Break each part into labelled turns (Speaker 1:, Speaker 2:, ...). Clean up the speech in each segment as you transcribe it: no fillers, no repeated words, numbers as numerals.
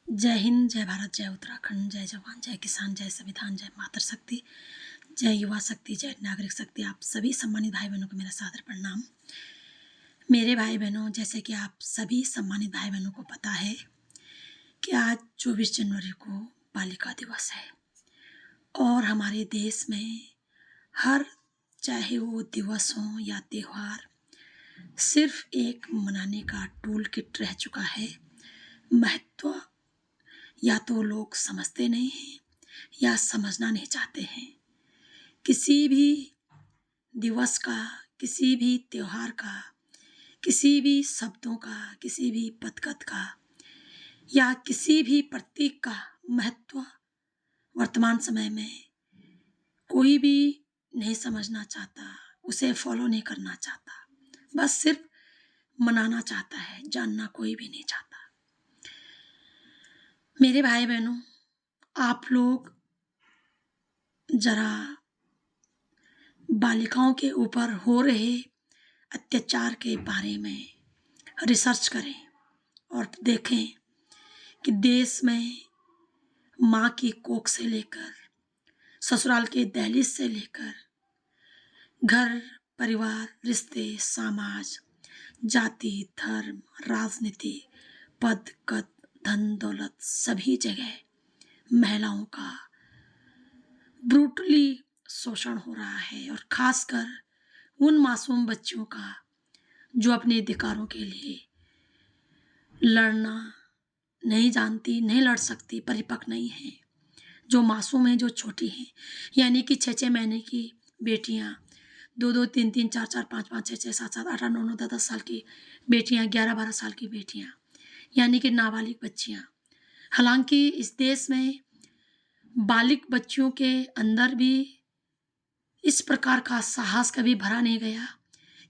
Speaker 1: जय हिंद, जय भारत, जय उत्तराखंड, जय जवान, जय किसान, जय संविधान, जय मातृशक्ति, जय युवा शक्ति, जय नागरिक शक्ति। आप सभी सम्मानित भाई बहनों को मेरा सादर प्रणाम। मेरे भाई बहनों, जैसे कि आप सभी सम्मानित भाई बहनों को पता है कि आज 24 जनवरी को बालिका दिवस है और हमारे देश में हर चाहे वो दिवस हो या त्यौहार सिर्फ एक मनाने का टूल किट रह चुका है। महत्व या तो लोग समझते नहीं हैं या समझना नहीं चाहते हैं। किसी भी दिवस का, किसी भी त्योहार का, किसी भी शब्दों का, किसी भी पदकथ का या किसी भी प्रतीक का महत्व वर्तमान समय में कोई भी नहीं समझना चाहता, उसे फॉलो नहीं करना चाहता, बस सिर्फ मनाना चाहता है, जानना कोई भी नहीं चाहता। मेरे भाई बहनों, आप लोग जरा बालिकाओं के ऊपर हो रहे अत्याचार के बारे में रिसर्च करें और देखें कि देश में माँ की कोख से लेकर ससुराल के दहलीज से लेकर घर परिवार, रिश्ते, समाज, जाति, धर्म, राजनीति, पद, कद, धन दौलत, सभी जगह महिलाओं का ब्रूटली शोषण हो रहा है और खासकर उन मासूम बच्चियों का जो अपने अधिकारों के लिए लड़ना नहीं जानती, नहीं लड़ सकती, परिपक्व नहीं है, जो मासूम हैं, जो छोटी हैं, यानी कि 6-6 महीने की बेटियां, 2-2, 3-3, 4-4, 5-5, 6-6, 7-7, 8-8, 9-9, 10-10 साल की बेटियां, 11-12 साल की बेटियां, यानी कि नाबालिग बच्चियां। हालांकि इस देश में बालिग बच्चियों के अंदर भी इस प्रकार का साहस कभी भरा नहीं गया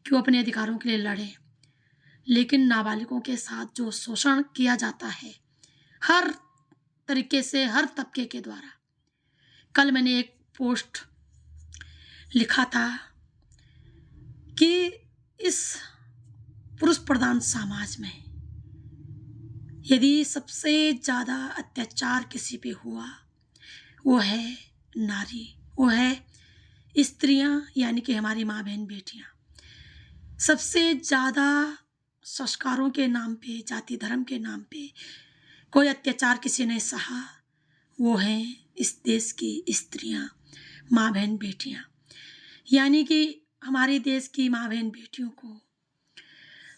Speaker 1: कि वो अपने अधिकारों के लिए लड़े, लेकिन नाबालिगों के साथ जो शोषण किया जाता है हर तरीके से, हर तबके के द्वारा। कल मैंने एक पोस्ट लिखा था कि इस पुरुष प्रधान समाज में यदि सबसे ज़्यादा अत्याचार किसी पे हुआ वो है नारी, वो है स्त्रियां, यानी कि हमारी माँ बहन बेटियां। सबसे ज़्यादा संस्कारों के नाम पे, जाति धर्म के नाम पे कोई अत्याचार किसी ने सहा, वो हैं इस देश की स्त्रियां, माँ बहन बेटियां। यानी कि हमारे देश की माँ बहन बेटियों को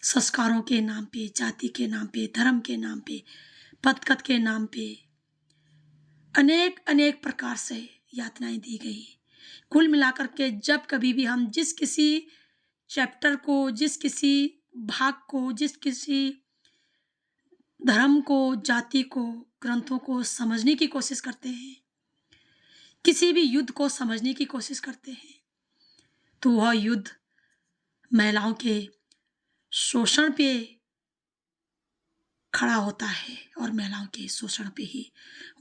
Speaker 1: संस्कारों के नाम पे, जाति के नाम पे, धर्म के नाम पे, पदकथ के नाम पे अनेक अनेक प्रकार से यातनाएं दी गई। कुल मिलाकर के जब कभी भी हम जिस किसी चैप्टर को, जिस किसी भाग को, जिस किसी धर्म को, जाति को, ग्रंथों को समझने की कोशिश करते हैं, किसी भी युद्ध को समझने की कोशिश करते हैं, तो वह युद्ध महिलाओं के शोषण पे खड़ा होता है और महिलाओं के शोषण पे ही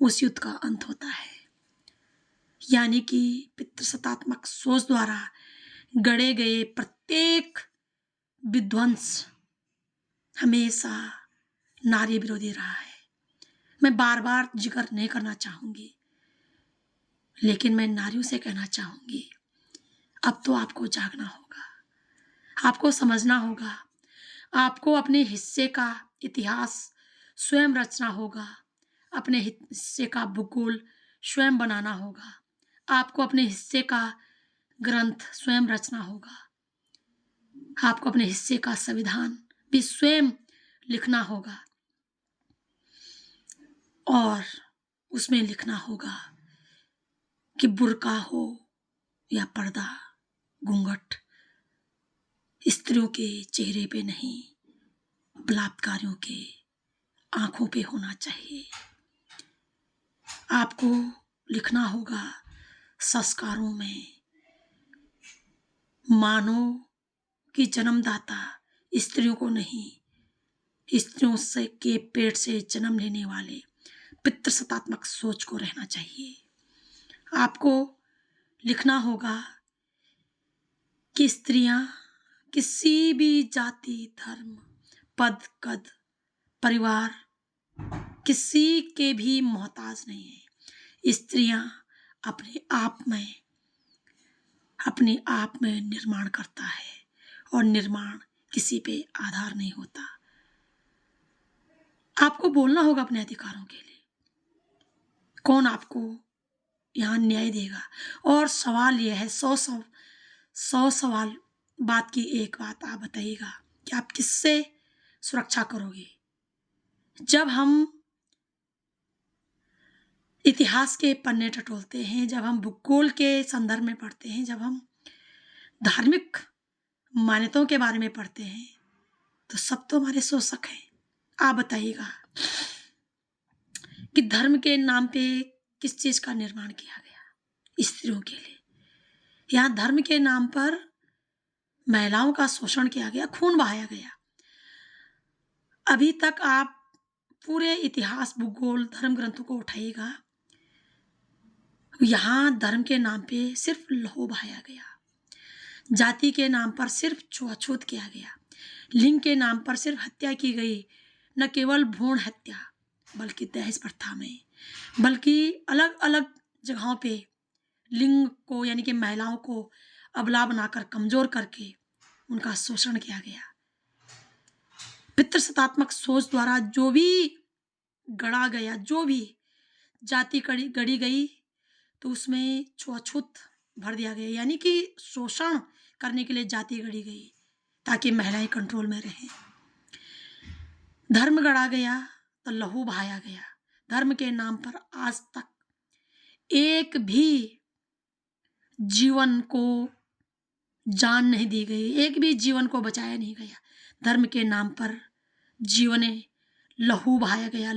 Speaker 1: उस युद्ध का अंत होता है। यानी कि पितृसत्तात्मक सोच द्वारा गढ़े गए प्रत्येक विध्वंस हमेशा नारी विरोधी रहा है। मैं बार बार जिक्र नहीं करना चाहूंगी, लेकिन मैं नारियों से कहना चाहूंगी, अब तो आपको जागना होगा, आपको समझना होगा, आपको अपने हिस्से का इतिहास स्वयं रचना होगा, अपने हिस्से का भूगोल स्वयं बनाना होगा, आपको अपने हिस्से का ग्रंथ स्वयं रचना होगा, आपको अपने हिस्से का संविधान भी स्वयं लिखना होगा और उसमें लिखना होगा कि बुर्का हो या पर्दा, घूंघट स्त्रियों के चेहरे पे नहीं, बलात्कारियों के आंखों पे होना चाहिए। आपको लिखना होगा संस्कारों में मानव की जन्मदाता स्त्रियों को नहीं, स्त्रियों से के पेट से जन्म लेने वाले पितृसत्तात्मक सोच को रहना चाहिए। आपको लिखना होगा कि स्त्रियां किसी भी जाति, धर्म, पद, कद, परिवार किसी के भी मोहताज नहीं है। स्त्रियां अपने आप में निर्माण करता है और निर्माण किसी पे आधार नहीं होता। आपको बोलना होगा अपने अधिकारों के लिए। कौन आपको यहाँ न्याय देगा? और सवाल यह है, 100 सवाल, बात की एक बात आप बताइएगा कि आप किससे सुरक्षा करोगे? जब हम इतिहास के पन्ने टटोलते हैं, जब हम भूगोल के संदर्भ में पढ़ते हैं, जब हम धार्मिक मान्यताओं के बारे में पढ़ते हैं, तो सब तो हमारे शोषक हैं। आप बताइएगा कि धर्म के नाम पे किस चीज का निर्माण किया गया? स्त्रियों के लिए। यहाँ धर्म के नाम पर महिलाओं का शोषण किया गया, खून बहाया गया। अभी तक आप पूरे इतिहास, भूगोल, धर्म ग्रंथों को उठाइएगा, यहाँ धर्म के नाम पे सिर्फ लहू बहाया गया, जाति के नाम पर सिर्फ छुआछूत किया गया, लिंग के नाम पर सिर्फ हत्या की गई। न केवल भ्रूण हत्या, बल्कि दहेज प्रथा में, बल्कि अलग अलग जगहों पे लिंग को यानी कि महिलाओं को अबला बनाकर, कमजोर करके उनका शोषण किया गया। पितृसत्तात्मक सोच द्वारा जो भी गढ़ा गया, जो भी जाति गढ़ी गई, तो उसमें छुआछूत भर दिया गया, यानी कि शोषण करने के लिए जाति गढ़ी गई ताकि महिलाएं कंट्रोल में रहें। धर्म गढ़ा गया तो लहू बहाया गया। धर्म के नाम पर आज तक एक भी जीवन को जान नहीं दी गई, एक भी जीवन को बचाया नहीं गया। धर्म के नाम पर जीवने लहू बहाया गया,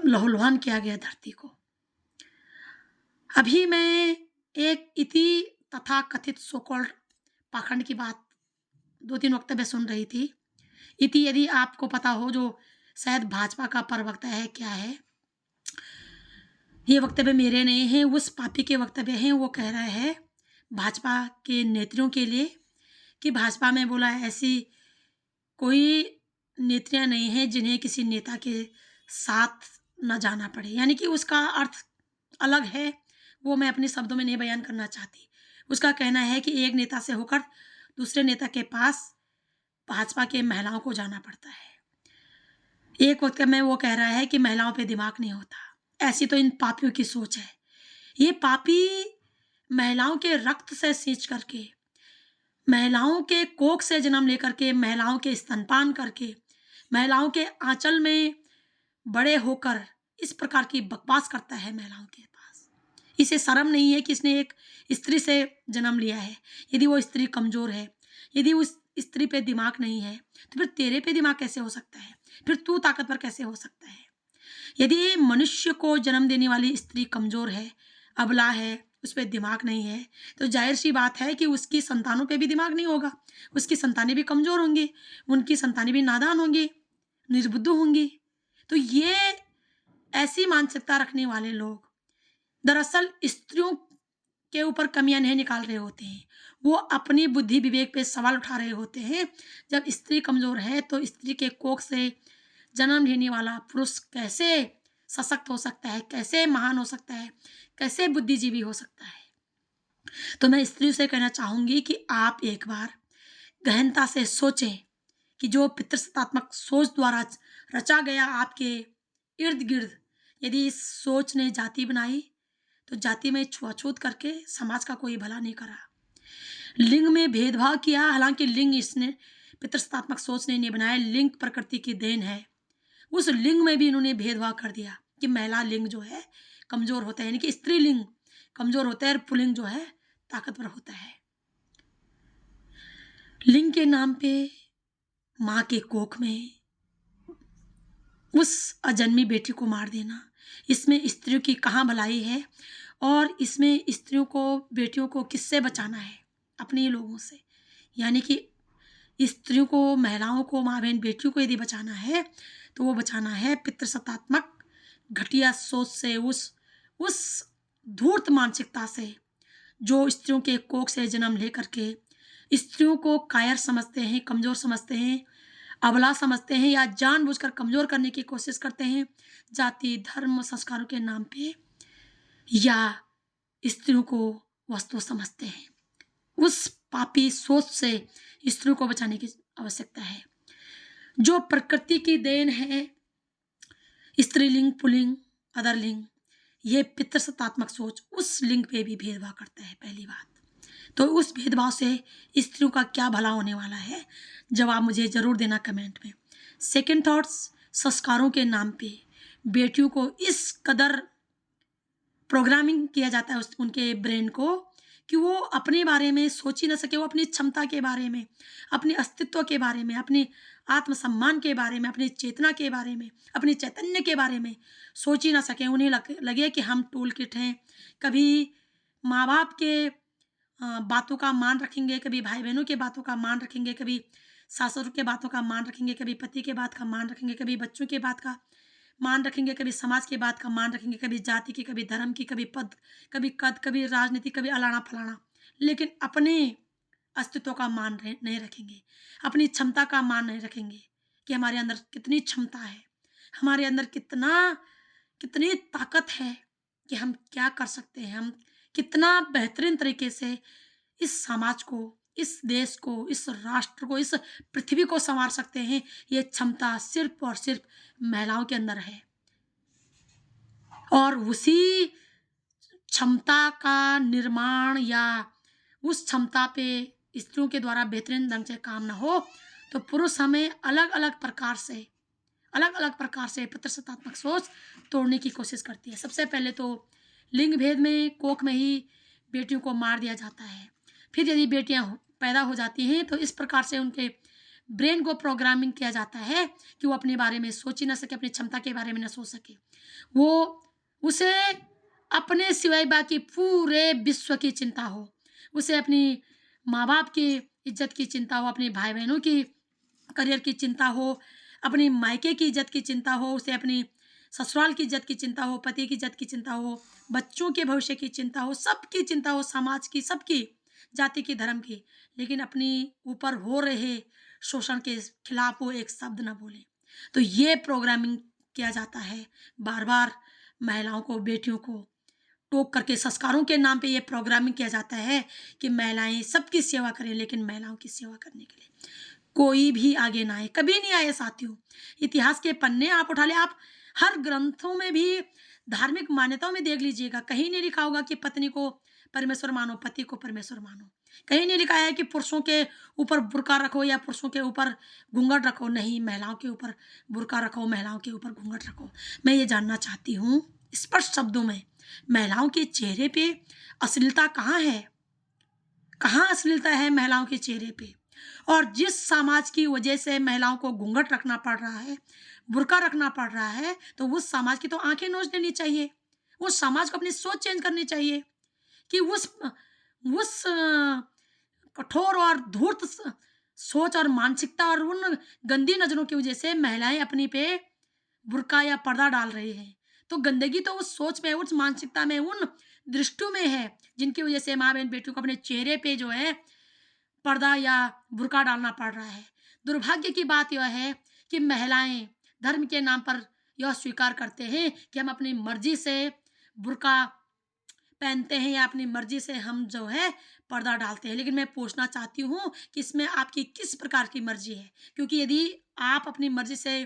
Speaker 1: लहूलुहान किया गया धरती को। अभी मैं एक इति तथा कथित सोकॉल्ड पाखंड की बात 2-3 वक्तव्य सुन रही थी। इति, यदि आपको पता हो, जो शायद भाजपा का प्रवक्ता है, क्या है, ये वक्तव्य मेरे नहीं है, उस पापी के वक्तव्य हैं। वो कह रहा है भाजपा के नेत्रियों के लिए कि भाजपा में बोला ऐसी कोई नेत्रियां नहीं है जिन्हें किसी नेता के साथ न जाना पड़े, यानी कि उसका अर्थ अलग है, वो मैं अपने शब्दों में नहीं बयान करना चाहती। उसका कहना है कि एक नेता से होकर दूसरे नेता के पास भाजपा के महिलाओं को जाना पड़ता है। एक वक्त में वो कह रहा है कि महिलाओं पे दिमाग नहीं होता। ऐसी तो इन पापियों की सोच है। ये पापी महिलाओं के रक्त से सींच करके, महिलाओं के कोख से जन्म लेकर के, महिलाओं के स्तनपान करके, महिलाओं के आंचल में बड़े होकर इस प्रकार की बकवास करता है महिलाओं के पास। इसे शर्म नहीं है कि इसने एक स्त्री से जन्म लिया है। यदि वो स्त्री कमजोर है, यदि उस स्त्री पे दिमाग नहीं है, तो फिर तेरे पे दिमाग कैसे हो सकता है? फिर तू ताकतवर कैसे हो सकता है? यदि मनुष्य को जन्म देने वाली स्त्री कमजोर है, अबला है, उस पर दिमाग नहीं है, तो जाहिर सी बात है कि उसकी संतानों पे भी दिमाग नहीं होगा। उसकी संतानें भी कमजोर होंगी, उनकी संतानें भी नादान होंगी, निर्बुद्ध होंगी। तो ये ऐसी मानसिकता रखने वाले लोग दरअसल स्त्रियों के ऊपर कमियां नहीं निकाल रहे होते हैं, वो अपनी बुद्धि विवेक पे सवाल उठा रहे होते हैं। जब स्त्री कमजोर है तो स्त्री के कोख से जन्म लेने वाला पुरुष कैसे सशक्त हो सकता है, कैसे महान हो सकता है, कैसे बुद्धिजीवी हो सकता है? तो मैं स्त्री से कहना चाहूंगी कि आप एक बार गहनता से सोचें कि जो पितृसत्तात्मक सोच द्वारा रचा गया आपके इर्द गिर्द, यदि इस सोच ने जाति बनाई, तो जाति में छुआछूत करके समाज का कोई भला नहीं करा। लिंग में भेदभाव किया, हालांकि लिंग इसने पितृसत्तात्मक सोच ने नहीं बनाया, लिंग प्रकृति की देन है। उस लिंग में भी इन्होंने भेदभाव कर दिया कि महिला लिंग जो है कमजोर होता है, यानी कि स्त्री लिंग कमजोर होता है और पुल्लिंग जो है ताकतवर होता है। लिंग के नाम पे माँ के कोख में उस अजन्मी बेटी को मार देना, इसमें स्त्रियों की कहाँ भलाई है? और इसमें स्त्रियों को, बेटियों को किससे बचाना है? अपने ही लोगों से। यानी कि स्त्रियों को, महिलाओं को, माँ बहन बेटियों को यदि बचाना है तो वो बचाना है पितृसत्तात्मक घटिया सोच से, उस धूर्त मानसिकता से जो स्त्रियों के कोख से जन्म ले करके स्त्रियों को कायर समझते हैं, कमजोर समझते हैं, अबला समझते हैं या जानबूझकर कमज़ोर करने की कोशिश करते हैं, जाति, धर्म, संस्कारों के नाम पे, या स्त्रियों को वस्तु समझते हैं। उस पापी सोच से स्त्रियों को बचाने की आवश्यकता है। जो प्रकृति की देन है, स्त्रीलिंग, पुल्लिंग, अदरलिंग, ये पितृसत्तात्मक सोच उस लिंग पे भी भेदभाव करता है। पहली बात तो उस भेदभाव से स्त्रियों का क्या भला होने वाला है, जवाब मुझे ज़रूर देना कमेंट में। सेकंड थॉट्स, संस्कारों के नाम पे बेटियों को इस कदर प्रोग्रामिंग किया जाता है उनके ब्रेन को कि वो अपने बारे में सोच ही ना सके। वो अपनी क्षमता के बारे में, अपने अस्तित्व के बारे में, अपने आत्मसम्मान के बारे में, अपनी चेतना के बारे में, अपने चैतन्य के बारे में सोच ही ना सके। उन्हें लगे कि हम टूल किट हैं। कभी माँ बाप के बातों का मान रखेंगे, कभी भाई बहनों के बातों का मान रखेंगे, कभी सासुर के बातों का मान रखेंगे, कभी पति के बात का मान रखेंगे, कभी बच्चों के बात का मान रखेंगे, कभी समाज की बात का मान रखेंगे, कभी जाति की, कभी धर्म की, कभी पद, कभी कद, कभी राजनीति, कभी अलाना फलाना, लेकिन अपने अस्तित्व का मान नहीं रखेंगे, अपनी क्षमता का मान नहीं रखेंगे कि हमारे अंदर कितनी क्षमता है, हमारे अंदर कितनी ताकत है कि हम क्या कर सकते हैं, हम कितना बेहतरीन तरीके से इस समाज को, इस देश को, इस राष्ट्र को, इस पृथ्वी को संवार सकते हैं। ये क्षमता सिर्फ और सिर्फ महिलाओं के अंदर है। और उसी क्षमता का निर्माण या उस क्षमता पे स्त्रियों के द्वारा बेहतरीन ढंग से काम ना हो तो पुरुष हमें अलग अलग प्रकार से पितृसत्तात्मक सोच तोड़ने की कोशिश करती है। सबसे पहले तो लिंग भेद में कोख में ही बेटियों को मार दिया जाता है। फिर यदि बेटियां पैदा हो जाती हैं तो इस प्रकार से उनके ब्रेन को प्रोग्रामिंग किया जाता है कि वो अपने बारे में सोच ही ना सके, अपनी क्षमता के बारे में ना सोच सके। वो उसे अपने सिवाय बाकी पूरे विश्व की चिंता हो, उसे अपनी माँ बाप की इज्जत की चिंता हो, अपने भाई बहनों की करियर की चिंता हो, अपनी मायके की इज्जत की चिंता हो, उसे अपनी ससुराल की इज्जत की चिंता हो, पति की इज्जत की चिंता हो, बच्चों के भविष्य की चिंता हो, सबकी चिंता हो, समाज की, सबकी, जाति की, धर्म की, लेकिन अपनी ऊपर हो रहे शोषण के खिलाफ वो एक शब्द न बोले। तो ये प्रोग्रामिंग किया जाता है बार बार महिलाओं को, बेटियों को टोक करके। संस्कारों के नाम पे ये प्रोग्रामिंग किया जाता है कि महिलाएं सबकी सेवा करें, लेकिन महिलाओं की सेवा करने के लिए कोई भी आगे ना आए, कभी नहीं आए साथियों। इतिहास के पन्ने आप उठा ले, आप हर ग्रंथों में भी, धार्मिक मान्यताओं में देख लीजिएगा, कहीं नहीं लिखा होगा कि पत्नी को परमेश्वर मानो, पति को परमेश्वर मानो। कहीं नहीं लिखा है कि पुरुषों के ऊपर बुर्का रखो या पुरुषों के ऊपर घूंघट रखो। नहीं, महिलाओं के ऊपर बुर्का रखो, महिलाओं के ऊपर घूंघट रखो। मैं ये जानना चाहती हूँ स्पष्ट शब्दों में, महिलाओं के चेहरे पे अश्लीलता कहाँ है? कहाँ अश्लीलता है महिलाओं के चेहरे पे? और जिस समाज की वजह से महिलाओं को घूंघट रखना पड़ रहा है, बुर्का रखना पड़ रहा है, तो उस समाज की तो आंखें नोच देनी चाहिए। उस समाज को अपनी सोच चेंज करनी चाहिए कि उस कठोर और धूर्त सोच और मानसिकता और उन गंदी नजरों की वजह से महिलाएं अपनी पे बुर्का या पर्दा डाल रही हैं। तो गंदगी तो उस सोच में, उस मानसिकता में, उन दृष्टियों में है जिनकी वजह से माँ बहन बेटियों को अपने चेहरे पे जो है पर्दा या बुर्का डालना पड़ रहा है। दुर्भाग्य की बात यह है कि महिलाएं धर्म के नाम पर यह स्वीकार करते हैं कि हम अपनी मर्जी से बुर्का पहनते हैं या अपनी मर्जी से हम जो है पर्दा डालते हैं। लेकिन मैं पूछना चाहती हूँ कि इसमें आपकी किस प्रकार की मर्जी है? क्योंकि यदि आप अपनी मर्जी से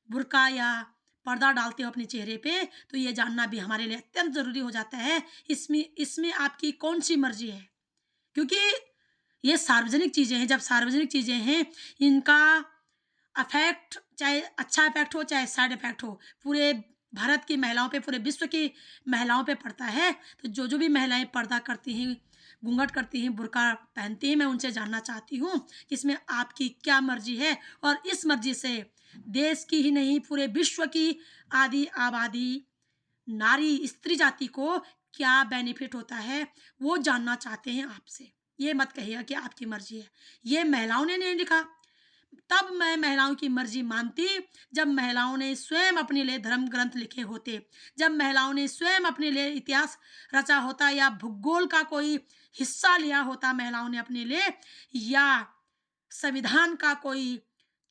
Speaker 1: बुर्का या पर्दा डालते हो अपने चेहरे पे, तो ये जानना भी हमारे लिए अत्यंत ज़रूरी हो जाता है इसमें आपकी कौन सी मर्जी है। क्योंकि ये सार्वजनिक चीज़ें हैं। जब सार्वजनिक चीज़ें हैं, इनका अफेक्ट चाहे अच्छा इफेक्ट हो चाहे साइड इफेक्ट हो, पूरे भारत की महिलाओं पे, पूरे विश्व की महिलाओं पे पड़ता है। तो जो भी महिलाएं पर्दा करती हैं, घूंघट करती हैं, बुर्का पहनती हैं, मैं उनसे जानना चाहती हूँ कि इसमें आपकी क्या मर्जी है और इस मर्जी से देश की ही नहीं पूरे विश्व की आधी आबादी नारी स्त्री जाति को क्या बेनिफिट होता है, वो जानना चाहते हैं आपसे। ये मत कहिएगा कि आपकी मर्जी है। ये महिलाओं ने नहीं लिखा। तब मैं महिलाओं की मर्जी मानती जब महिलाओं ने स्वयं अपने लिए धर्म ग्रंथ लिखे होते, जब महिलाओं ने स्वयं अपने लिए इतिहास रचा होता या भूगोल का कोई हिस्सा लिया होता महिलाओं ने अपने लिए, या संविधान का कोई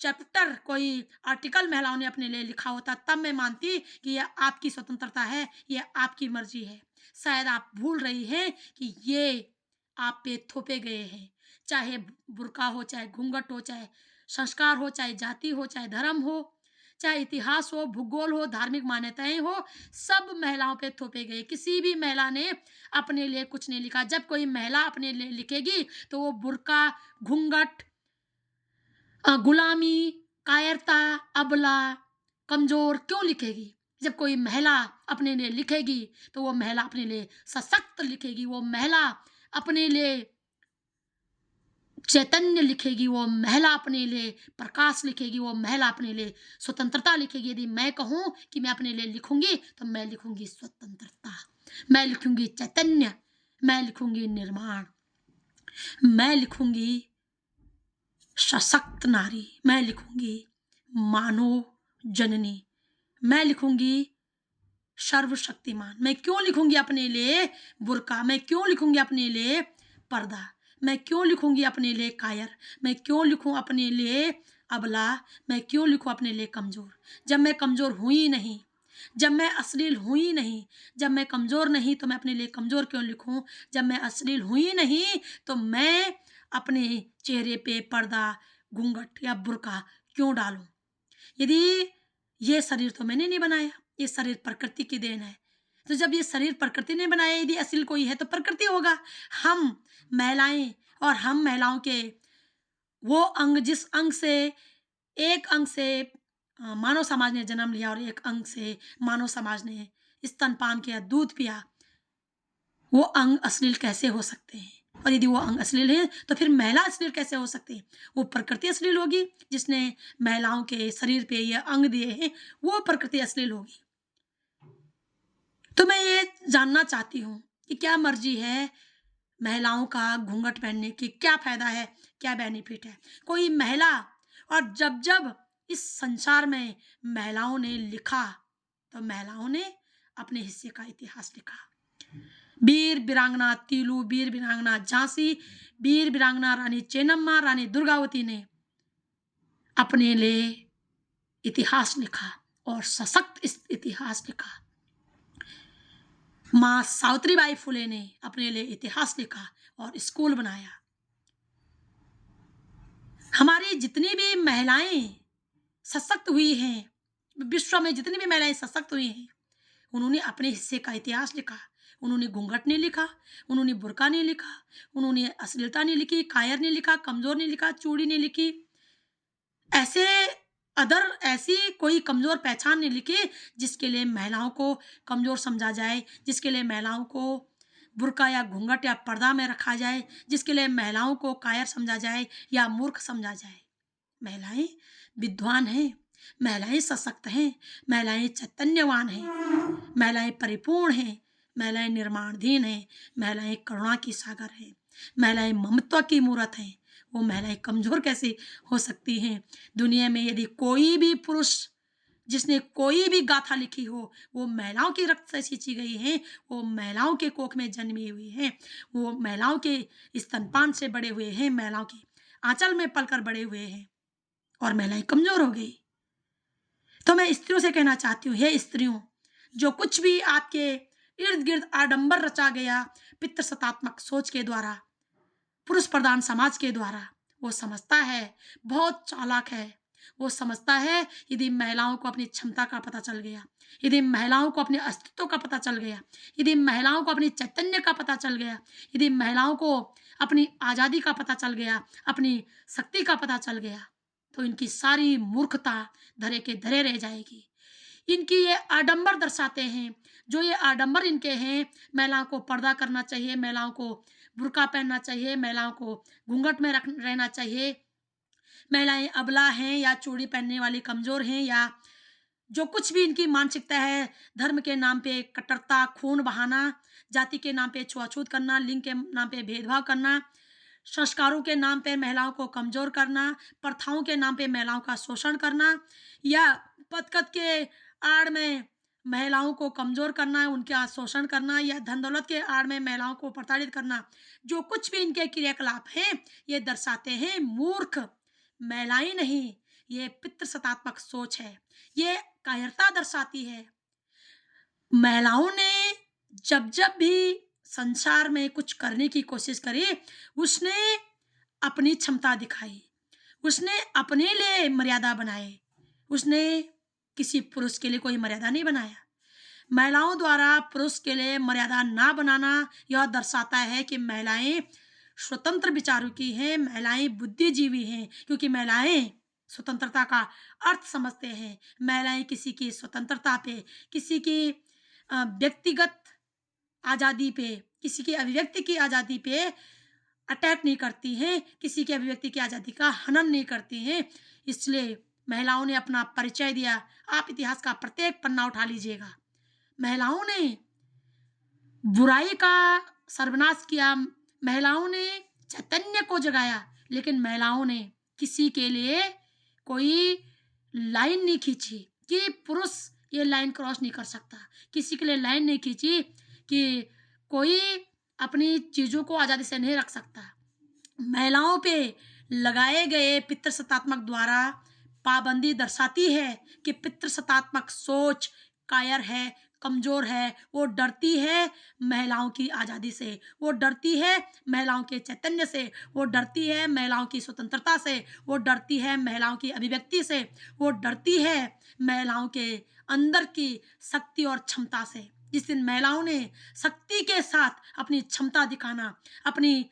Speaker 1: चैप्टर, कोई आर्टिकल महिलाओं ने अपने लिए लिखा होता, तब मैं मानती कि यह आपकी स्वतंत्रता है, यह आपकी मर्जी है। शायद आप भूल रही हैं कि ये आप पे थोपे गए हैं, चाहे बुर्का हो, चाहे घूंघट हो, चाहे संस्कार हो, चाहे जाति हो, चाहे धर्म हो, चाहे इतिहास हो, भूगोल हो, धार्मिक मान्यताएं हो, सब महिलाओं पे थोपे गए। किसी भी महिला ने अपने लिए कुछ नहीं लिखा। जब कोई महिला अपने लिए लिखेगी तो वो बुर्का, घूंघट, गुलामी, कायरता, अबला, कमजोर क्यों लिखेगी? जब कोई महिला अपने लिए लिखेगी तो वो महिला अपने लिए सशक्त लिखेगी, वो महिला अपने लिए चैतन्य लिखेगी, वो महिला अपने लिए प्रकाश लिखेगी, वो महिला अपने लिए स्वतंत्रता लिखेगी। यदि मैं कहूँ कि मैं अपने लिए लिखूंगी तो मैं लिखूंगी स्वतंत्रता, मैं लिखूंगी चैतन्य, मैं लिखूंगी निर्माण, मैं लिखूंगी सशक्त नारी, मैं लिखूंगी मानव जननी, मैं लिखूंगी सर्वशक्तिमान। मैं क्यों लिखूंगी अपने लिए बुर्का? मैं क्यों लिखूंगी अपने लिए पर्दा? मैं क्यों लिखूंगी अपने लिए कायर? मैं क्यों लिखूं अपने लिए अबला? मैं क्यों लिखूं अपने लिए कमजोर? जब मैं कमजोर हुई नहीं, जब मैं अश्लील हुई नहीं, जब मैं कमजोर नहीं तो मैं अपने लिए कमजोर क्यों लिखूं? जब मैं अश्लील हुई नहीं तो मैं अपने चेहरे पे पर्दा, घूंघट या बुर्का क्यों डालूं? यदि ये शरीर तो मैंने नहीं बनाया, ये शरीर प्रकृति की देन है। तो जब ये शरीर प्रकृति ने बनाया, यदि अश्लील कोई है तो प्रकृति होगा। हम महिलाएं और हम महिलाओं के वो अंग, जिस अंग से, एक अंग से मानव समाज ने जन्म लिया और एक अंग से मानव समाज ने स्तनपान किया, दूध पिया, वो अंग अश्लील कैसे हो सकते हैं? और यदि वो अंग अश्लील है तो फिर महिला अश्लील कैसे हो सकती है? वो प्रकृति अश्लील होगी, जिसने महिलाओं के शरीर पे ये अंग दिए हैं, वो प्रकृति अश्लील होगी। तो मैं ये जानना चाहती हूँ कि क्या मर्जी है महिलाओं का घूंघट पहनने की? क्या फायदा है, क्या बेनिफिट है? कोई महिला, और जब जब इस संसार में महिलाओं ने लिखा तो महिलाओं ने अपने हिस्से का इतिहास लिखा। वीर वीरांगना तीलू, वीर वीरांगना झांसी, वीर वीरांगना रानी चेन्नम्मा, रानी दुर्गावती ने अपने लिए इतिहास लिखा और सशक्त इतिहास लिखा। माँ सावित्रीबाई फुले ने अपने लिए इतिहास लिखा और स्कूल बनाया। हमारी जितनी भी महिलाएं सशक्त हुई हैं, विश्व में जितनी भी महिलाएं सशक्त हुई हैं, उन्होंने अपने हिस्से का इतिहास लिखा। उन्होंने घूंघट नहीं लिखा, उन्होंने बुर्का नहीं लिखा, उन्होंने अश्लीलता नहीं लिखी, कायर नहीं लिखा, कमजोर नहीं लिखा, चूड़ी नहीं लिखी, ऐसे ऐसी कोई कमजोर पहचान नहीं लिखी जिसके लिए महिलाओं को कमजोर समझा जाए, जिसके लिए महिलाओं को बुर्का या घूंघट या पर्दा में रखा जाए, जिसके लिए महिलाओं को कायर समझा जाए या मूर्ख समझा जाए। महिलाएं विद्वान हैं, महिलाएं सशक्त हैं, महिलाएं चैतन्यवान हैं, महिलाएं परिपूर्ण हैं, महिलाएं निर्माणाधीन हैं, महिलाएं करुणा की सागर हैं, महिलाएं ममता की मूर्त हैं। वो महिलाएं कमजोर कैसे हो सकती हैं? दुनिया में यदि कोई भी पुरुष जिसने कोई भी गाथा लिखी हो, वो महिलाओं के रक्त से सींची गई हैं, वो महिलाओं के कोख में जन्मी हुई हैं, वो महिलाओं के स्तनपान से बड़े हुए हैं, महिलाओं के आंचल में पलकर बड़े हुए हैं, और महिलाएं कमजोर हो गई। तो मैं स्त्रियों से कहना चाहती हूँ, हे स्त्रियों, जो कुछ भी आपके इर्द गिर्द आडंबर रचा गया पितृसत्तात्मक सोच के द्वारा, पुरुष प्रधान समाज के द्वारा, वो समझता है, बहुत चालाक है, वो समझता है यदि महिलाओं को अपनी क्षमता का पता चल गया, यदि महिलाओं को अपने अस्तित्व का पता चल गया, यदि महिलाओं को अपनी चैतन्य का पता चल गया, यदि महिलाओं को अपनी आज़ादी का पता चल गया, अपनी शक्ति का पता चल गया, तो इनकी सारी मूर्खता धरे के धरे रह जाएगी। इनकी ये आडंबर दर्शाते हैं, जो ये आडंबर इनके हैं, महिलाओं को पर्दा करना चाहिए, महिलाओं को बुर्का पहनना चाहिए, महिलाओं को घूंघट में रहना चाहिए, महिलाएं अबला हैं या चूड़ी पहनने वाली कमजोर हैं, या जो कुछ भी इनकी मानसिकता है, धर्म के नाम पे कट्टरता, खून बहाना, जाति के नाम पे छुआछूत करना, लिंग के नाम पे भेदभाव करना, संस्कारों के नाम पे महिलाओं को कमजोर करना, प्रथाओं के नाम पे महिलाओं का शोषण करना, या पदकत के आड़ में महिलाओं को कमजोर करना, उनका शोषण करना, या धन दौलत के आड़ में महिलाओं को प्रताड़ित करना, जो कुछ भी इनके क्रियाकलाप हैं, ये दर्शाते हैं मूर्ख महिलाएं नहीं, ये पितृ सत्तात्मक सोच है, ये कायरता दर्शाती है। महिलाओं ने जब जब भी संसार में कुछ करने की कोशिश करी, उसने अपनी क्षमता दिखाई, उसने अपने लिए मर्यादा बनाए, उसने किसी पुरुष के लिए कोई मर्यादा नहीं बनाया। महिलाओं द्वारा पुरुष के लिए मर्यादा ना बनाना यह दर्शाता है कि महिलाएं स्वतंत्र विचारों की हैं, महिलाएं बुद्धिजीवी हैं, क्योंकि महिलाएं स्वतंत्रता का अर्थ समझते हैं। महिलाएं किसी की स्वतंत्रता पे, किसी की व्यक्तिगत आज़ादी पे, किसी की अभिव्यक्ति की आज़ादी पे अटैक नहीं करती हैं, किसी की अभिव्यक्ति की आज़ादी का हनन नहीं करती हैं। इसलिए महिलाओं ने अपना परिचय दिया। आप इतिहास का प्रत्येक पन्ना उठा लीजिएगा, महिलाओं ने बुराई का सर्वनाश किया, महिलाओं ने चैतन्य को जगाया, लेकिन महिलाओं ने किसी के लिए कोई लाइन नहीं खींची कि पुरुष ये लाइन क्रॉस नहीं कर सकता, किसी के लिए लाइन नहीं खींची कि कोई अपनी चीज़ों को आज़ादी से नहीं रख सकता। महिलाओं पे लगाए गए पितृसत्तात्मक द्वारा पाबंदी दर्शाती है कि पितृसत्तात्मक सोच कायर है, कमजोर है, वो डरती है महिलाओं की आज़ादी से, वो डरती है महिलाओं के चैतन्य से, वो डरती है महिलाओं की स्वतंत्रता से, वो डरती है महिलाओं की अभिव्यक्ति से, वो डरती है महिलाओं के अंदर की शक्ति और क्षमता से। जिस दिन महिलाओं ने शक्ति के साथ अपनी क्षमता दिखाना, अपनी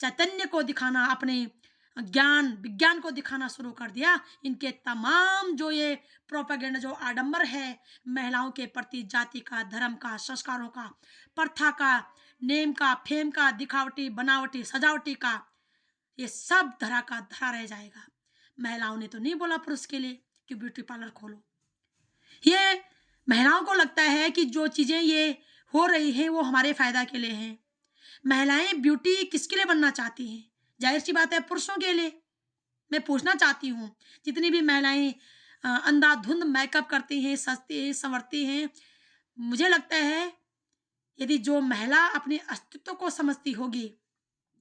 Speaker 1: चैतन्य को दिखाना, अपने ज्ञान विज्ञान को दिखाना शुरू कर दिया, इनके तमाम जो ये प्रोपेगेंडा, जो आडंबर है महिलाओं के प्रति, जाति का, धर्म का, संस्कारों का, प्रथा का, नेम का, फेम का, दिखावटी, बनावटी, सजावटी का, ये सब धरा का धरा रह जाएगा। महिलाओं ने तो नहीं बोला पुरुष के लिए कि ब्यूटी पार्लर खोलो। ये महिलाओं को लगता है कि जो चीज़ें ये हो रही हैं वो हमारे फायदा के लिए हैं। महिलाएं ब्यूटी किसके लिए बनना चाहती हैं? जाहिर सी बात है पुरुषों के लिए। मैं पूछना चाहती हूँ, जितनी भी महिलाएं अंधाधुंध मेकअप करती हैं, सजती हैं, संवरती हैं, मुझे लगता है यदि जो महिला अपने अस्तित्व को समझती होगी,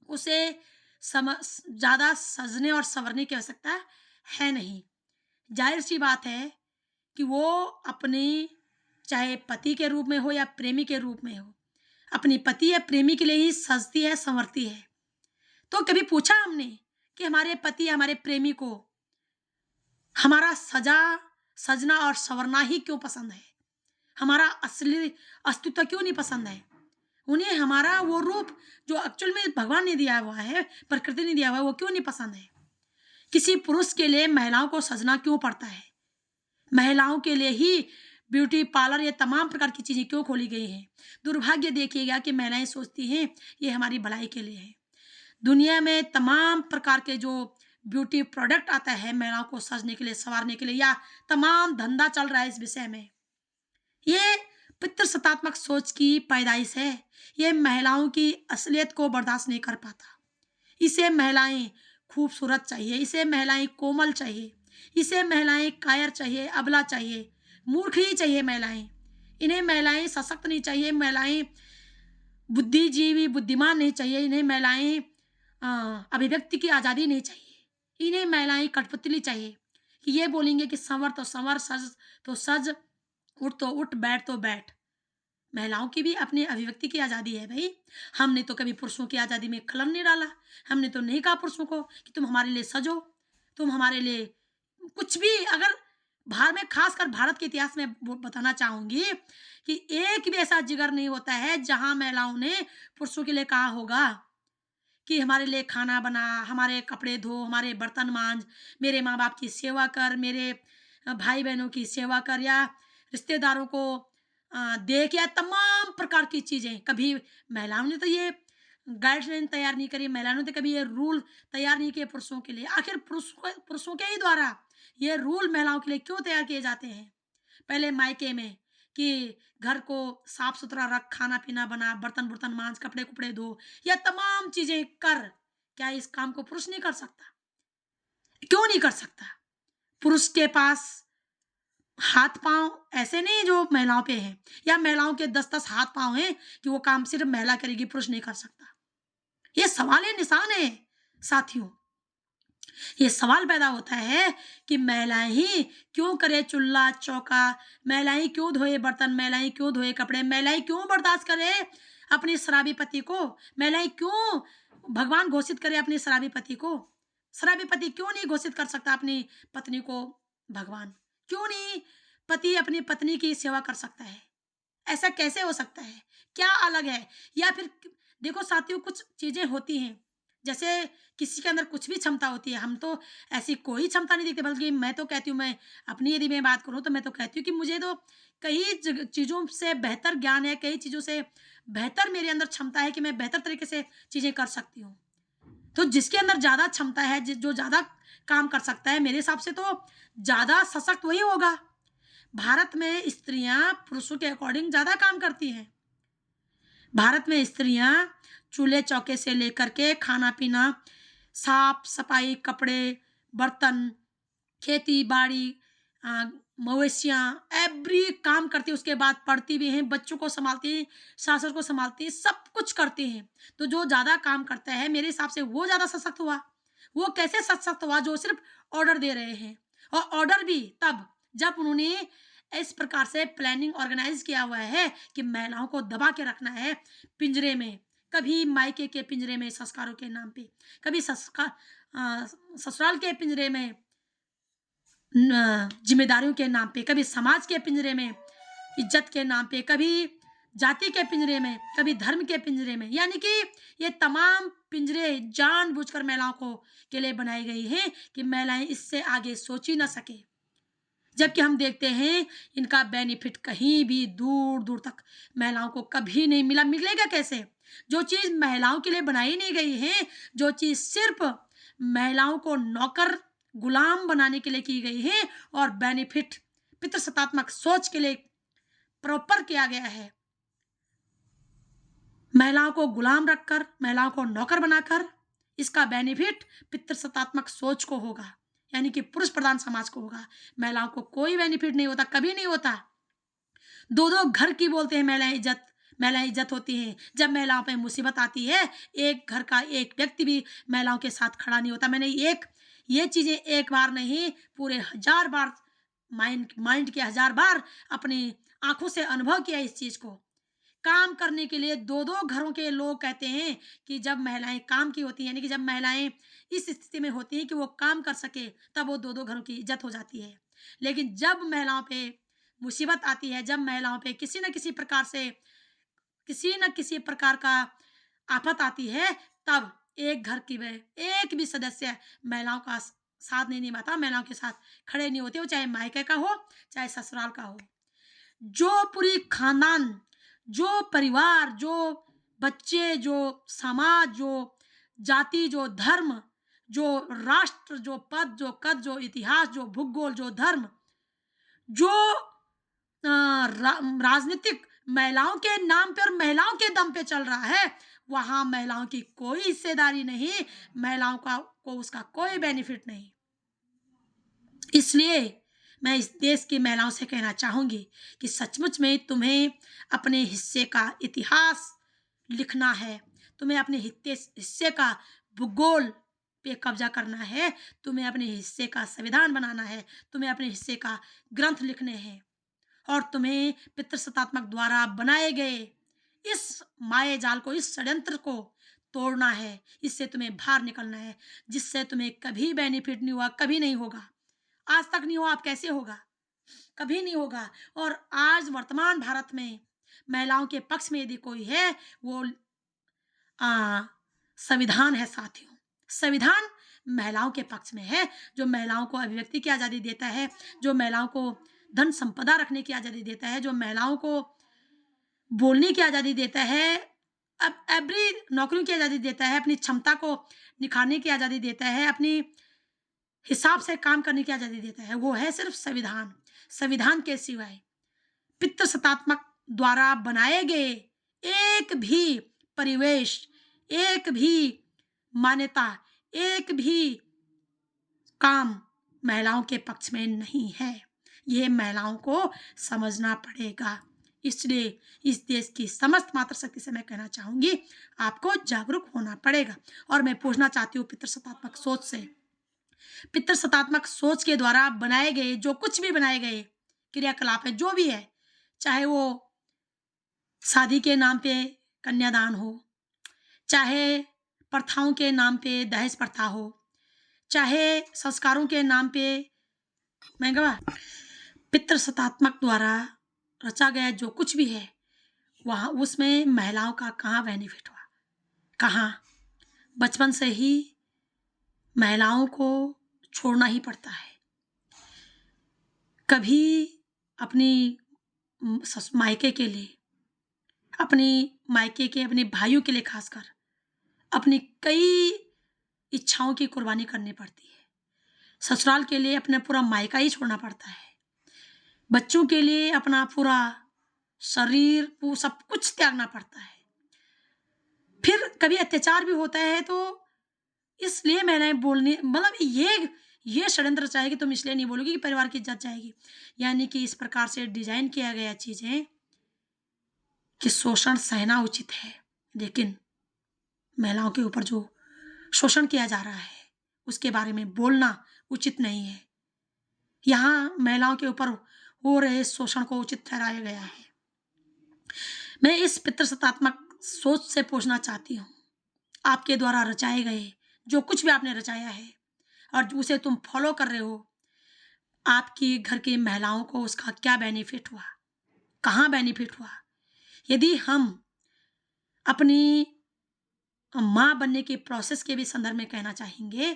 Speaker 1: उसे ज़्यादा सजने और संवरने की आवश्यकता है नहीं। जाहिर सी बात है कि वो अपने चाहे पति के रूप में हो या प्रेमी के रूप में हो, अपनी पति या प्रेमी के लिए ही सजती है, संवरती है। तो कभी पूछा हमने कि हमारे पति, हमारे प्रेमी को हमारा सजना और संवरना ही क्यों पसंद है? हमारा असली अस्तित्व क्यों नहीं पसंद है? उन्हें हमारा वो रूप जो एक्चुअल में भगवान ने दिया हुआ है, प्रकृति ने दिया हुआ है, वो क्यों नहीं पसंद है? किसी पुरुष के लिए महिलाओं को सजना क्यों पड़ता है? महिलाओं के लिए ही ब्यूटी पार्लर, ये तमाम प्रकार की चीज़ें क्यों खोली गई हैं? दुर्भाग्य देखिएगा कि महिलाएं सोचती हैं ये हमारी भलाई के लिए है। दुनिया में तमाम प्रकार के जो ब्यूटी प्रोडक्ट आता है महिलाओं को सजने के लिए, संवारने के लिए, या तमाम धंधा चल रहा है इस विषय में, ये पितृसत्तात्मक सोच की पैदाइश है। ये महिलाओं की असलियत को बर्दाश्त नहीं कर पाता। इसे महिलाएं खूबसूरत चाहिए, इसे महिलाएं कोमल चाहिए, इसे महिलाएं कायर चाहिए, अबला चाहिए, मूर्ख ही चाहिए महिलाएं। इन्हें महिलाएं सशक्त नहीं चाहिए, महिलाएं बुद्धिजीवी, बुद्धिमान नहीं चाहिए, इन्हें महिलाएं अभिव्यक्ति की आज़ादी नहीं चाहिए, इन्हें महिलाएं कठपुतली चाहिए कि ये बोलेंगे कि संवर तो संवर, सज तो सज, उठ तो उठ, बैठ तो बैठ। महिलाओं की भी अपनी अभिव्यक्ति की आज़ादी है भाई। हमने तो कभी पुरुषों की आज़ादी में कलम नहीं डाला। हमने तो नहीं कहा पुरुषों को कि तुम हमारे लिए सजो, तुम हमारे लिए कुछ भी। अगर भारत में, खासकर भारत के इतिहास में बताना चाहूँगी कि एक भी ऐसा जिगर नहीं होता है जहाँ महिलाओं ने पुरुषों के लिए कहा होगा कि हमारे लिए खाना बना, हमारे कपड़े धो, हमारे बर्तन मांज, मेरे माँ बाप की सेवा कर, मेरे भाई बहनों की सेवा कर, या रिश्तेदारों को देख, या तमाम प्रकार की चीज़ें। कभी महिलाओं ने तो ये गाइडलाइन तैयार नहीं करी, महिलाओं ने तो कभी ये रूल तैयार नहीं किए पुरुषों के लिए। आखिर पुरुषों के ही द्वारा ये रूल महिलाओं के लिए क्यों तैयार किए जाते हैं? पहले मायके में कि घर को साफ सुथरा रख, खाना पीना बना, बर्तन बुर्तन मांज, कपड़े कुपड़े धो, या तमाम चीज़ें कर। क्या इस काम को पुरुष नहीं कर सकता? क्यों नहीं कर सकता? पुरुष के पास हाथ पांव ऐसे नहीं जो महिलाओं पे हैं, या महिलाओं के 10-10 हाथ पांव हैं कि वो काम सिर्फ महिला करेगी, पुरुष नहीं कर सकता। ये सवाल है, निशान है साथियों। ये सवाल पैदा होता है कि महिलाएं ही क्यों करे चूल्हा चौका, महिलाएं क्यों धोए बर्तन, महिलाएं क्यों धोए कपड़े, महिलाएं क्यों बर्दाश्त करे अपने शराबी पति को, महिलाएं क्यों भगवान घोषित करे अपने शराबी पति को। शराबी पति क्यों नहीं घोषित कर सकता अपनी पत्नी को भगवान? क्यों नहीं पति अपनी पत्नी की सेवा कर सकता है? ऐसा कैसे हो सकता है? क्या अलग है? या फिर देखो साथियों, कुछ चीजें होती हैं, जैसे किसी के अंदर कुछ भी क्षमता होती है, हम तो ऐसी कोई क्षमता नहीं देखते, बल्कि मैं तो कहती हूँ, मैं अपनी यदि मैं बात करूँ तो मैं तो कहती हूँ कि मुझे तो कई चीजों से बेहतर ज्ञान है, कई चीजों से बेहतर मेरे अंदर क्षमता है कि मैं बेहतर तरीके से चीजें कर सकती हूँ। तो जिसके अंदर ज्यादा क्षमता है, जो ज्यादा काम कर सकता है, मेरे हिसाब से तो ज्यादा सशक्त वही होगा। भारत में स्त्रियां पुरुषों के अकॉर्डिंग ज्यादा काम करती हैं। भारत में स्त्रियां चूल्हे चौके से लेकर के खाना पीना, साफ सफाई, कपड़े, बर्तन, खेती बाड़ी, मवेशियाँ, एवरी काम करती है। उसके बाद पढ़ती भी हैं, बच्चों को संभालती हैं, सासुर को संभालती हैं, सब कुछ करती हैं। तो जो ज़्यादा काम करता है मेरे हिसाब से वो ज़्यादा सशक्त हुआ। वो कैसे सशक्त हुआ? जो सिर्फ ऑर्डर दे रहे हैं, और ऑर्डर भी तब जब उन्होंने इस प्रकार से प्लानिंग ऑर्गेनाइज किया हुआ है कि महिलाओं को दबा के रखना है पिंजरे में, कभी मायके के पिंजरे में संस्कारों के नाम पे, कभी ससुराल के पिंजरे में जिम्मेदारियों के नाम पे, कभी समाज के पिंजरे में इज्जत के नाम पे, कभी जाति के पिंजरे में, कभी धर्म के पिंजरे में। यानी कि ये तमाम पिंजरे जानबूझकर महिलाओं को के लिए बनाई गई हैं कि महिलाएं इससे आगे सोच ही ना सके। जबकि हम देखते हैं इनका बेनिफिट कहीं भी दूर दूर तक महिलाओं को कभी नहीं मिला। मिलेगा कैसे? जो चीज महिलाओं के लिए बनाई नहीं गई है, जो चीज सिर्फ महिलाओं को नौकर गुलाम बनाने के लिए की गई है, और बेनिफिट पितृसत्तात्मक सोच के लिए प्रॉपर किया गया है, महिलाओं को गुलाम रखकर, महिलाओं को नौकर बनाकर, इसका बेनिफिट पितृसत्तात्मक सोच को होगा, यानी कि पुरुष प्रधान समाज को होगा। महिलाओं को कोई बेनिफिट नहीं होता, कभी नहीं होता। दो दो घर की बोलते हैं महिलाएं इज्जत होती हैं। जब महिलाओं पे मुसीबत आती है, एक घर का एक व्यक्ति भी महिलाओं के साथ खड़ा नहीं होता। मैंने ये चीजें एक बार नहीं, पूरे 1000 बार माइंड के 1000 बार अपनी आंखों से अनुभव किया इस चीज को। काम करने के लिए दो दो घरों के लोग कहते हैं कि जब महिलाएं काम की होती हैं, यानी कि जब महिलाएं इस स्थिति में होती हैं कि वो काम कर सके, तब वो दो दो घरों की इज्जत हो जाती है। लेकिन जब महिलाओं पे मुसीबत आती है, जब महिलाओं पे किसी न किसी प्रकार से किसी न किसी प्रकार का आफत आती है, तब एक घर की वह एक भी सदस्य महिलाओं का साथ नहीं निभाता, महिलाओं के साथ खड़े नहीं होते, वो चाहे मायके का हो चाहे ससुराल का हो। जो पूरी खानदान, जो परिवार, जो बच्चे, जो समाज, जो जाति, जो धर्म, जो राष्ट्र, जो पद, जो कद, जो इतिहास, जो भूगोल, जो धर्म, जो राजनीतिक महिलाओं के नाम पे और महिलाओं के दम पे चल रहा है, वहां महिलाओं की कोई हिस्सेदारी नहीं, महिलाओं को उसका कोई बेनिफिट नहीं। इसलिए मैं इस देश की महिलाओं से कहना चाहूंगी कि सचमुच में तुम्हें अपने हिस्से का इतिहास लिखना है, तुम्हें अपने हिस्से का भूगोल पे कब्जा करना है, तुम्हें अपने हिस्से का संविधान बनाना है, तुम्हें अपने हिस्से का ग्रंथ लिखने हैं, और तुम्हें पितृसत्तात्मक द्वारा बनाए गए इस माया जाल को, इस षड्यंत्र को तोड़ना है। इससे तुम्हें बाहर निकलना है, जिससे तुम्हें कभी बेनिफिट नहीं हुआ, कभी नहीं होगा, आज तक नहीं हुआ, अब कैसे होगा? कभी नहीं होगा। और आज वर्तमान भारत में महिलाओं के पक्ष में यदि कोई है, वो संविधान है साथियों। संविधान महिलाओं के पक्ष में है, जो महिलाओं को अभिव्यक्ति की आज़ादी देता है, जो महिलाओं को धन संपदा रखने की आज़ादी देता है, जो महिलाओं को बोलने की आज़ादी देता है, अब एवरी नौकरियों की आज़ादी देता है, अपनी क्षमता को निखारने की आज़ादी देता है, अपनी हिसाब से काम करने की आज़ादी देता है, वो है सिर्फ संविधान। संविधान के सिवाय पितृसत्तात्मक द्वारा बनाए गए एक भी परिवेश, एक भी मान्यता, एक भी काम महिलाओं के पक्ष में नहीं है। यह महिलाओं को समझना पड़ेगा। इसलिए इस देश की समस्त मातृशक्ति से मैं कहना चाहूंगी, आपको जागरूक होना पड़ेगा। और मैं पूछना चाहती हूँ पितृसत्तात्मक सोच से पितृ सत्तात्मक सोच के द्वारा बनाए गए जो कुछ भी बनाए गए क्रियाकलाप है, जो भी है, चाहे वो शादी के नाम पे कन्यादान हो, चाहे प्रथाओं के नाम पे दहेज प्रथा हो, चाहे संस्कारों के नाम पे महंगा पितृ सत्तात्मक द्वारा रचा गया जो कुछ भी है, वहाँ उसमें महिलाओं का कहाँ बेनिफिट हुआ? कहाँ? बचपन से ही महिलाओं को छोड़ना ही पड़ता है। कभी अपनी मायके के लिए, अपनी मायके के अपने भाइयों के लिए खासकर अपनी कई इच्छाओं की कुर्बानी करनी पड़ती है। ससुराल के लिए अपना पूरा मायका ही छोड़ना पड़ता है। बच्चों के लिए अपना पूरा शरीर वो सब कुछ त्यागना पड़ता है। फिर कभी अत्याचार भी होता है, तो इसलिए मैंने बोलने मतलब ये षड्यंत्र रचा कि तुम इसलिए नहीं बोलोगी कि परिवार की इज्जत जाएगी। यानी कि इस प्रकार से डिजाइन किया गया चीजें कि शोषण सहना उचित है, लेकिन महिलाओं के ऊपर जो शोषण किया जा रहा है उसके बारे में बोलना उचित नहीं है। यहाँ महिलाओं के ऊपर हो रहे शोषण को उचित ठहराया गया है। मैं इस पितृसत्तात्मक सोच से पूछना चाहती हूँ, आपके द्वारा रचाए गए जो कुछ भी आपने रचाया है और उसे तुम फॉलो कर रहे हो, आपकी घर की महिलाओं को उसका क्या बेनिफिट हुआ? कहाँ बेनिफिट हुआ? यदि हम अपनी माँ बनने के प्रोसेस के भी संदर्भ में कहना चाहेंगे,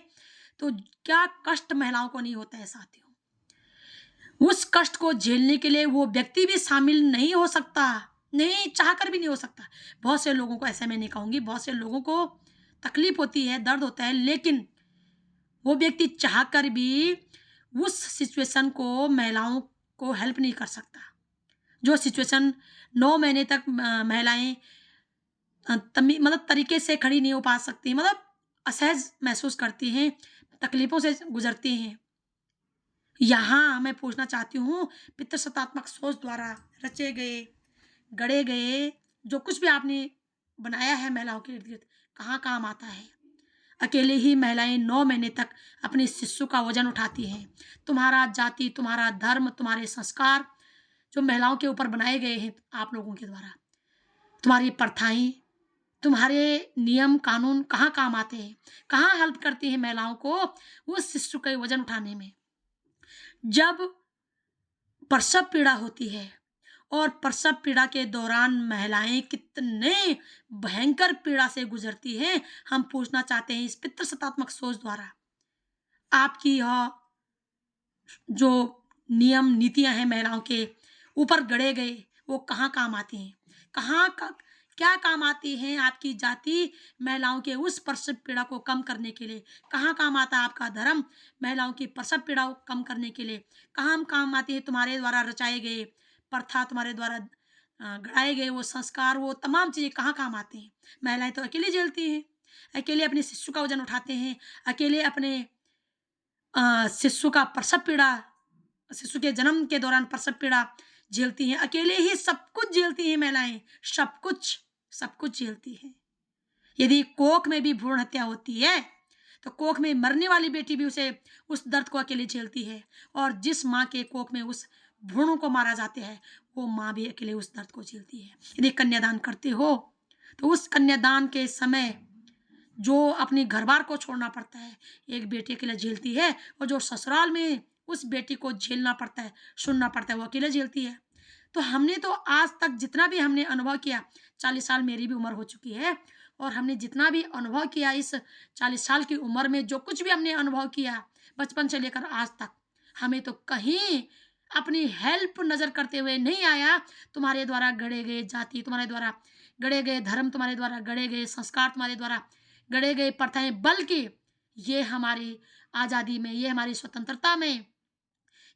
Speaker 1: तो क्या कष्ट महिलाओं को नहीं होता है साथियों? उस कष्ट को झेलने के लिए वो व्यक्ति भी शामिल नहीं हो सकता, नहीं चाहकर भी नहीं हो सकता। बहुत से लोगों को, ऐसा मैं नहीं कहूँगी, बहुत से लोगों को तकलीफ होती है, दर्द होता है, लेकिन वो व्यक्ति चाहकर भी उस सिचुएशन को महिलाओं को हेल्प नहीं कर सकता। जो सिचुएशन 9 महीने तक महिलाएं मतलब तरीके से खड़ी नहीं हो पा सकती, मतलब असहज महसूस करती हैं, तकलीफों से गुजरती हैं। यहाँ मैं पूछना चाहती हूँ, पितृसत्तात्मक सोच द्वारा रचे गए, गढ़े गए जो कुछ भी आपने बनाया है महिलाओं के इर्द गिर्द, कहाँ काम आता है? अकेले ही महिलाएं 9 महीने तक अपने शिशु का वजन उठाती हैं। तुम्हारा जाति, तुम्हारा धर्म, तुम्हारे संस्कार जो महिलाओं के ऊपर बनाए गए हैं आप लोगों के द्वारा, तुम्हारी प्रथाएं, तुम्हारे नियम कानून कहाँ काम आते हैं? कहाँ हेल्प करती हैं महिलाओं को उस शिशु का वजन उठाने में? जब प्रसव पीड़ा होती है और प्रसव पीड़ा के दौरान महिलाएं कितने भयंकर पीड़ा से गुजरती हैं, हम पूछना चाहते हैं इस पितृसत्तात्मक सोच द्वारा आपकी यह जो नियम नीतियां हैं महिलाओं के ऊपर गढ़े गए, वो कहाँ काम आती हैं? क्या काम आती हैं? आपकी जाति महिलाओं के उस प्रसव पीड़ा को कम करने के लिए कहाँ काम आता है? आपका धर्म महिलाओं की प्रसव पीड़ा को कम करने के लिए कहाँ काम आती है? तुम्हारे द्वारा रचाए गए प्रथा, तुम्हारे द्वारा गढ़ाए गए वो संस्कार, वो तमाम चीजें कहाँ काम आती हैं? महिलाएं तो अकेले झेलती हैं, अकेले अपने शिशु का वजन उठाते हैं, अकेले अपने शिशु का प्रसव पीड़ा, शिशु के जन्म के दौरान प्रसव पीड़ा झेलती हैं, अकेले ही सब कुछ झेलती हैं महिलाएं, सब कुछ झेलती हैं। यदि कोख में भी भ्रूण हत्या होती है तो कोख में मरने वाली बेटी भी उस दर्द को अकेले झेलती है, और जिस माँ के कोख में उस भ्रूणों को मारा जाते हैं वो माँ भी अकेले उस दर्द को झेलती है। यदि कन्यादान करते हो तो उस कन्यादान के समय जो अपने घर बार को छोड़ना पड़ता है एक बेटी अकेले झेलती है, और जो ससुराल में उस बेटी को झेलना पड़ता है, सुनना पड़ता है, वो अकेले झेलती है। तो हमने तो आज तक जितना भी हमने अनुभव किया, 40 साल मेरी भी उम्र हो चुकी है, और हमने जितना भी अनुभव किया इस 40 साल की उम्र में, जो कुछ भी हमने अनुभव किया बचपन से लेकर आज तक, हमें तो कहीं अपनी हेल्प नजर करते हुए नहीं आया। तुम्हारे द्वारा गढ़े गए जाति, तुम्हारे द्वारा गढ़े गए धर्म, तुम्हारे द्वारा गढ़े गए संस्कार, तुम्हारे द्वारा गढ़े गए प्रथाएं, बल्कि ये हमारी आज़ादी में, ये हमारी स्वतंत्रता में,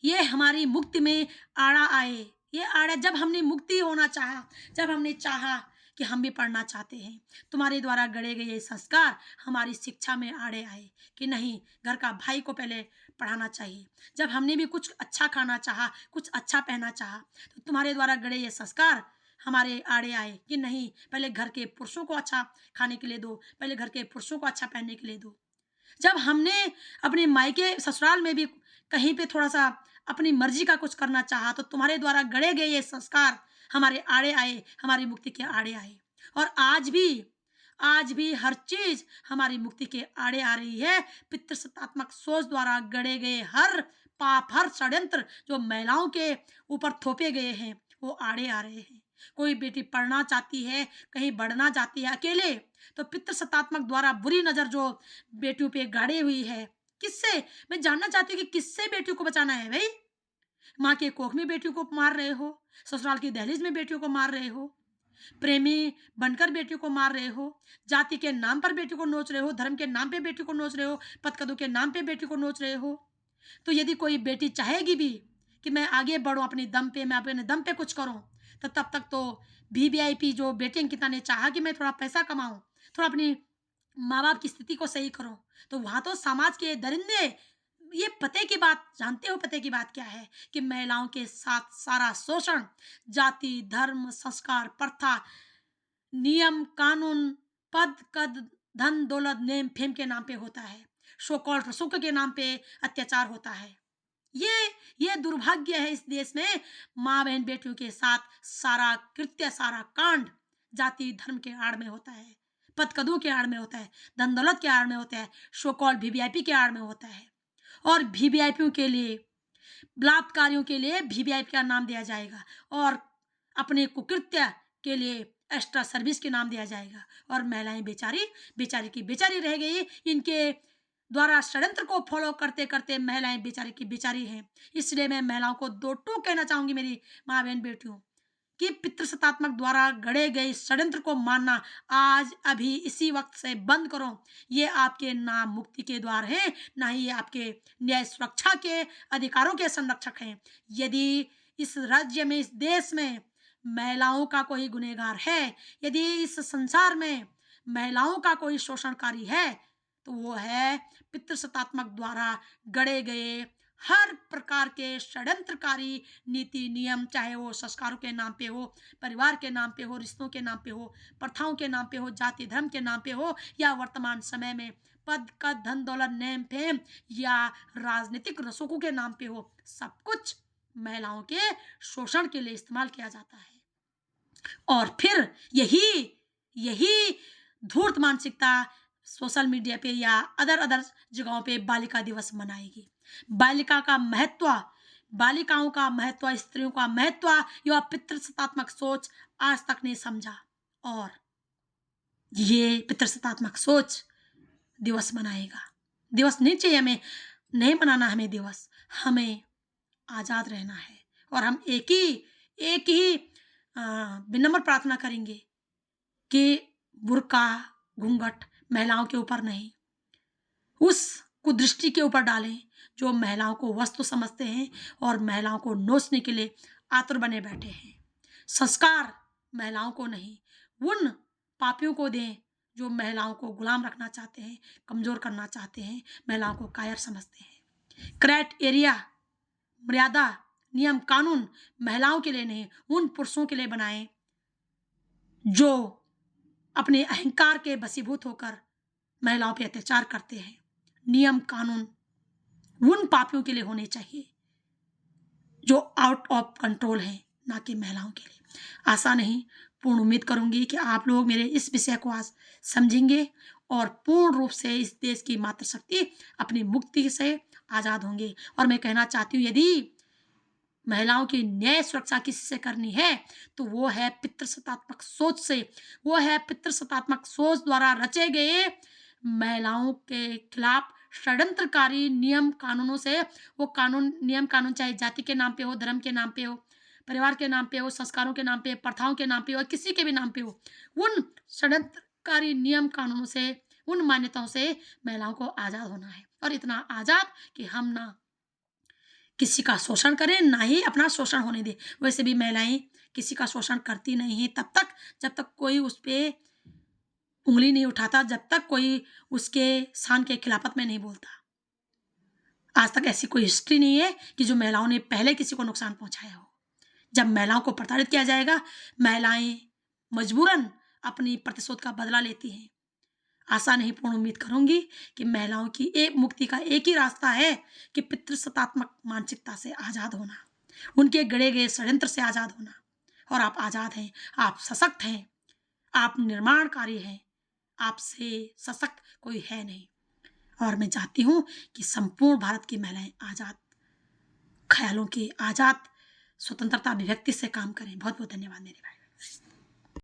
Speaker 1: ये हमारी मुक्ति में आड़ा आए। ये आड़ा जब हमने मुक्ति होना चाहा, जब हमने चाहा कि हम भी पढ़ना चाहते हैं, तुम्हारे द्वारा गढ़े गए ये संस्कार हमारी शिक्षा में आड़े आए कि नहीं, घर का भाई को पहले पढ़ाना चाहिए। जब हमने भी कुछ अच्छा खाना चाहा, कुछ अच्छा पहनना चाहा, तो तुम्हारे द्वारा गढ़े ये संस्कार हमारे आड़े आए कि नहीं, पहले घर के पुरुषों को अच्छा खाने के लिए दो, पहले घर के पुरुषों को अच्छा पहनने के लिए दो। जब हमने अपने मायके ससुराल में भी कहीं पे थोड़ा-सा अपनी मर्ज़ी का कुछ करना चाहा, तो तुम्हारे द्वारा गढ़े गए ये संस्कार हमारे आड़े आए, हमारी मुक्ति के आड़े आए। और आज भी हर चीज़ हमारी मुक्ति के आड़े आ रही है। पितृसत्तात्मक सोच द्वारा गढ़े गए हर पाप, हर षड्यंत्र जो महिलाओं के ऊपर थोपे गए हैं, वो आड़े आ रहे हैं। कोई बेटी पढ़ना चाहती है, कहीं बढ़ना चाहती है अकेले, तो पितृसत्तात्मक द्वारा बुरी नज़र जो बेटियों पे गाड़ी हुई है, किससे? मैं जानना चाहती हूँ कि किससे बेटियों को बचाना है भई? माँ के कोख में बेटियों को मार रहे हो, ससुराल की दहलीज में बेटियों को मार रहे हो, प्रेमी बनकर बेटियों को मार रहे हो, जाति के नाम पर बेटियों को नोच रहे हो, धर्म के नाम पे बेटियों को नोच रहे हो, पदकदों के नाम पे बेटियों को नोच रहे हो। तो यदि कोई बेटी चाहेगी भी कि मैं आगे बढ़ूँ अपने दम पे, मैं अपने दम पे कुछ करूँ, तो तब तक तो वीवीआईपी जो बेटी अंकिता ने चाहा कि मैं थोड़ा पैसा कमाऊँ, थोड़ा अपनी माँ-बाप की स्थिति को सही करूँ, तो वहाँ तो समाज के दरिंदे ये पते की बात जानते हो, पते की बात क्या है कि महिलाओं के साथ सारा शोषण, जाति, धर्म, संस्कार, प्रथा, नियम, कानून, पद, कद, धन, दौलत, नेम, फेम के नाम पे होता है। सो कॉल्ड सुख के नाम पे अत्याचार होता है। ये दुर्भाग्य है इस देश में। माँ बहन बेटियों के साथ सारा कृत्य, सारा कांड जाति धर्म के आड़ में होता है, पद कदों के आड़ में होता है, धन दौलत के आड़ में होता है, सो कॉल्ड वीवीआईपी के आड़ में होता है। और वीवीआईपियों के लिए, बलात्कारियों के लिए वीवीआईपी का नाम दिया जाएगा और अपने कुकृत्य के लिए एक्स्ट्रा सर्विस के नाम दिया जाएगा। और महिलाएं बेचारी की बेचारी रह गई। इनके द्वारा षड्यंत्र को फॉलो करते करते महिलाएं बेचारी की बेचारी हैं। इसलिए मैं महिलाओं को दो टूक कहना चाहूंगी, मेरी माँ बहन बेटियों, कि पितृसत्तात्मक द्वारा गढ़े गए षड्यंत्र को मानना आज अभी इसी वक्त से बंद करो। ये आपके ना मुक्ति के द्वार हैं, ना ही ये आपके न्याय सुरक्षा के अधिकारों के संरक्षक हैं। यदि इस राज्य में, इस देश में महिलाओं का कोई गुनहगार है, यदि इस संसार में महिलाओं का कोई शोषणकारी है, तो वो है पितृसत्तात्मक द्वारा गढ़े गए हर प्रकार के षड्यंत्रकारी नीति नियम, चाहे वो संस्कारों के नाम पे हो, परिवार के नाम पे हो, रिश्तों के नाम पे हो, प्रथाओं के नाम पे हो, जाति धर्म के नाम पे हो, या वर्तमान समय में पद का धन दौलत नेम फेम या राजनीतिक रसूखों के नाम पे हो, सब कुछ महिलाओं के शोषण के लिए इस्तेमाल किया जाता है। और फिर यही धूर्त मानसिकता सोशल मीडिया पे या अदर जगहों पे बालिका दिवस मनाएगी। बालिकाओं का महत्व, स्त्रियों का महत्व यह पितृसत्तात्मक सोच आज तक नहीं समझा। और ये पितृसत्तात्मक सोच दिवस मनाएगा। दिवस नहीं चाहिए हमें, नहीं मनाना हमें दिवस, हमें आज़ाद रहना है। और हम एक ही विनम्र प्रार्थना करेंगे कि बुर्का घूंघट महिलाओं के ऊपर नहीं, उस कुदृष्टि के ऊपर डालें जो महिलाओं को वस्तु समझते हैं और महिलाओं को नोचने के लिए आतुर बने बैठे हैं। संस्कार महिलाओं को नहीं, उन पापियों को दें जो महिलाओं को गुलाम रखना चाहते हैं, कमजोर करना चाहते हैं, महिलाओं को कायर समझते हैं। क्राइटेरिया, मर्यादा, नियम, कानून महिलाओं के लिए नहीं, उन पुरुषों के लिए बनाएं जो अपने अहंकार के वशीभूत होकर महिलाओं पर अत्याचार करते हैं। नियम कानून उन पापियों के लिए होने चाहिए जो आउट ऑफ कंट्रोल हैं, ना कि महिलाओं के लिए। आशा नहीं, पूर्ण उम्मीद करूंगी कि आप लोग मेरे इस विषय को आज समझेंगे और पूर्ण रूप से इस देश की मातृशक्ति अपनी मुक्ति से आज़ाद होंगे। और मैं कहना चाहती हूँ, यदि महिलाओं की न्याय सुरक्षा किसी से करनी है तो वो है पितृसत्तात्मक सोच से, वो है पितृसत्तात्मक सोच द्वारा रचे गए महिलाओं के खिलाफ षड्यंत्रकारी नियम कानूनों से। वो कानून, नियम कानून चाहे जाति के नाम पे हो, धर्म के नाम पे हो, परिवार के नाम पे हो, संस्कारों के नाम पे, प्रथाओं के नाम पे हो, किसी के भी नाम पे हो, उन षड्यंत्रकारी नियम कानूनों से, उन मान्यताओं से महिलाओं को आज़ाद होना है। और इतना आज़ाद कि हम ना किसी का शोषण करें, ना ही अपना शोषण होने दें। वैसे भी महिलाएं किसी का शोषण करती नहीं है तब तक, जब तक कोई उस पर उंगली नहीं उठाता, जब तक कोई उसके शान के खिलाफत में नहीं बोलता। आज तक ऐसी कोई हिस्ट्री नहीं है कि जो महिलाओं ने पहले किसी को नुकसान पहुंचाया हो। जब महिलाओं को प्रताड़ित किया जाएगा, महिलाएं मजबूरन अपनी प्रतिशोध का बदला लेती हैं। आशा नहीं, पूर्ण उम्मीद करूंगी कि महिलाओं की एक मुक्ति का एक ही रास्ता है कि पितृसत्तात्मक मानसिकता से आज़ाद होना, उनके गढ़े गए षड्यंत्र से आज़ाद होना। और आप आज़ाद हैं, आप सशक्त हैं, आप निर्माणकारी हैं, आपसे सशक्त कोई है नहीं। और मैं चाहती हूँ कि संपूर्ण भारत की महिलाएं आज़ाद ख्यालों के, आज़ाद स्वतंत्रता अभिव्यक्ति से काम करें। बहुत बहुत धन्यवाद मेरे भाई।